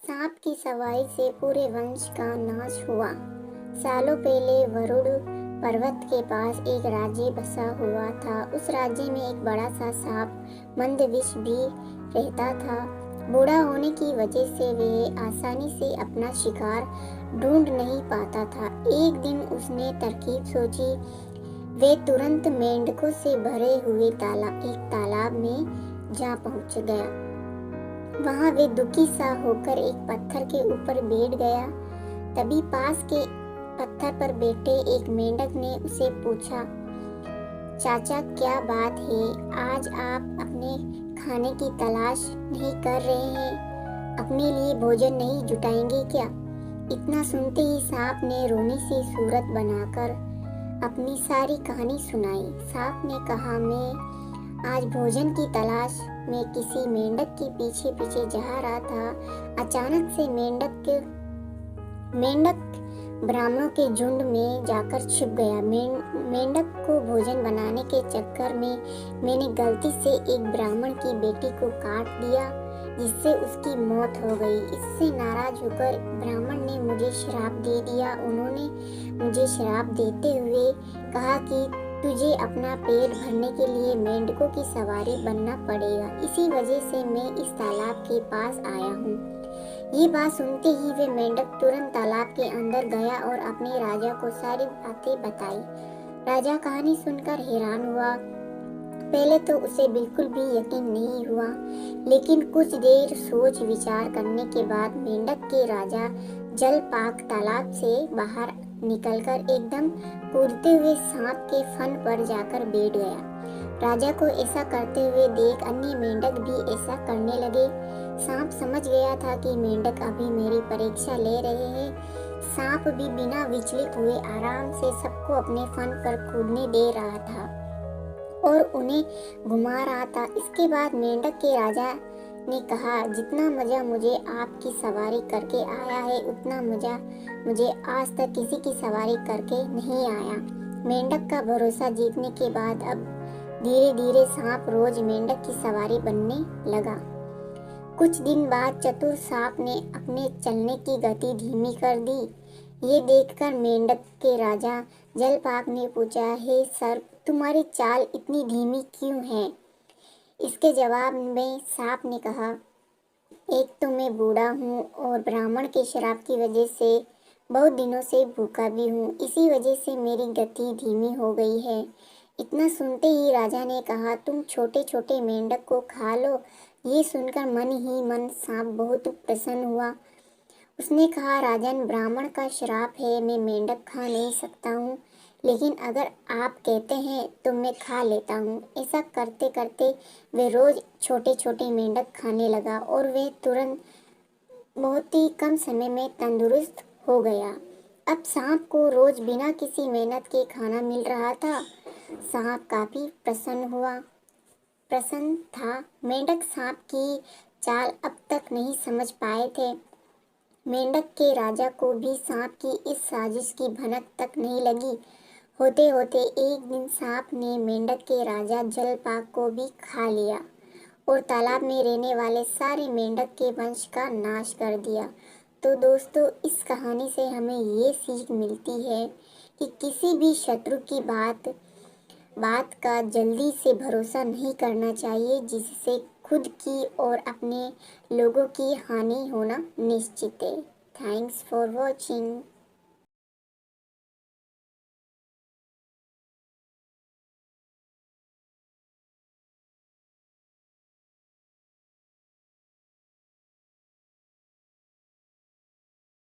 सांप की सवारी से पूरे वंश का नाश हुआ। सालों पहले वरुण पर्वत के पास एक राज्य बसा हुआ था। उस राज्य में एक बड़ा सा सांप मंदविष भी रहता था। बूढ़ा होने की वजह से वह आसानी से अपना शिकार ढूंढ नहीं पाता था। एक दिन उसने तरकीब सोची। वे तुरंत मेंढकों से भरे हुए एक तालाब में जा पहुंच गया। वहां वे दुखी सा होकर एक पत्थर के ऊपर बैठ गया। तभी पास के पत्थर पर बैठे एक मेंढक ने उसे पूछा, चाचा क्या बात है, आज आप अपने खाने की तलाश नहीं कर रहे हैं? अपने लिए भोजन नहीं जुटाएंगे क्या? इतना सुनते ही सांप ने रोनी सी सूरत बनाकर अपनी सारी कहानी सुनाई। सांप ने कहा, मैं आज भोजन की तलाश में किसी मेंढक के पीछे पीछे जा रहा था। अचानक से मेंढक ब्राह्मणों के झुंड में जाकर छिप गया। मेंढक को भोजन बनाने के चक्कर में मैंने गलती से एक ब्राह्मण की बेटी को काट दिया, जिससे उसकी मौत हो गई। इससे नाराज होकर ब्राह्मण ने मुझे श्राप दे दिया। उन्होंने मुझे श्राप देते हुए कहा कि तुझे अपना पेट भरने के लिए मेंढकों की सवारी बनना पड़ेगा। इसी वजह से मैं इस तालाब के पास आया हूँ। ये बात सुनते ही वे मेंढक तुरंत तालाब के अंदर गया और अपने राजा को सारी बातें बताई। राजा कहानी सुनकर हैरान हुआ। पहले तो उसे बिल्कुल भी यकीन नहीं हुआ, लेकिन कुछ देर सोच विचार करने के बाद मेंढक के राजा जलपाक तालाब से बाहर निकलकर एकदम कूदते हुए सांप के फन पर जाकर बैठ गया। राजा को ऐसा करते हुए देख अन्य मेंढक भी ऐसा करने लगे। सांप समझ गया था कि मेंढक अभी मेरी परीक्षा ले रहे हैं। सांप भी बिना विचलित हुए आराम से सबको अपने फन पर कूदने दे रहा था और उन्हें घुमा रहा था। इसके बाद मेंढक के राजा ने कहा, जितना मजा मुझे आपकी सवारी करके आया है, उतना मजा मुझे आज तक किसी की सवारी करके नहीं आया। मेंढक का भरोसा जीतने के बाद अब धीरे धीरे सांप रोज मेंढक की सवारी बनने लगा। कुछ दिन बाद चतुर सांप ने अपने चलने की गति धीमी कर दी। ये देखकर मेंढक के राजा जलपाक ने पूछा, हे सर, तुम्हारी चाल इतनी धीमी क्यों है? इसके जवाब में सांप ने कहा, एक तो मैं बूढ़ा हूँ और ब्राह्मण के श्राप की वजह से बहुत दिनों से भूखा भी हूँ। इसी वजह से मेरी गति धीमी हो गई है। इतना सुनते ही राजा ने कहा, तुम छोटे छोटे मेंढक को खा लो। ये सुनकर मन ही मन सांप बहुत प्रसन्न हुआ। उसने कहा, राजन, ब्राह्मण का श्राप है, मैं मेंढक खा नहीं सकता हूँ, लेकिन अगर आप कहते हैं तो मैं खा लेता हूँ। ऐसा करते करते वे रोज छोटे छोटे मेंढक खाने लगा और वे तुरंत बहुत ही कम समय में तंदुरुस्त हो गया। अब सांप को रोज बिना किसी मेहनत के खाना मिल रहा था। सांप काफी प्रसन्न था। मेंढक सांप की चाल अब तक नहीं समझ पाए थे। मेंढक के राजा को भी सांप की इस साजिश की भनक तक नहीं लगी। होते होते एक दिन सांप ने मेंढक के राजा जलपाक को भी खा लिया और तालाब में रहने वाले सारे मेंढक के वंश का नाश कर दिया। तो दोस्तों, इस कहानी से हमें ये सीख मिलती है कि किसी भी शत्रु की बात का जल्दी से भरोसा नहीं करना चाहिए, जिससे खुद की और अपने लोगों की हानि होना निश्चित है। Thanks for watching.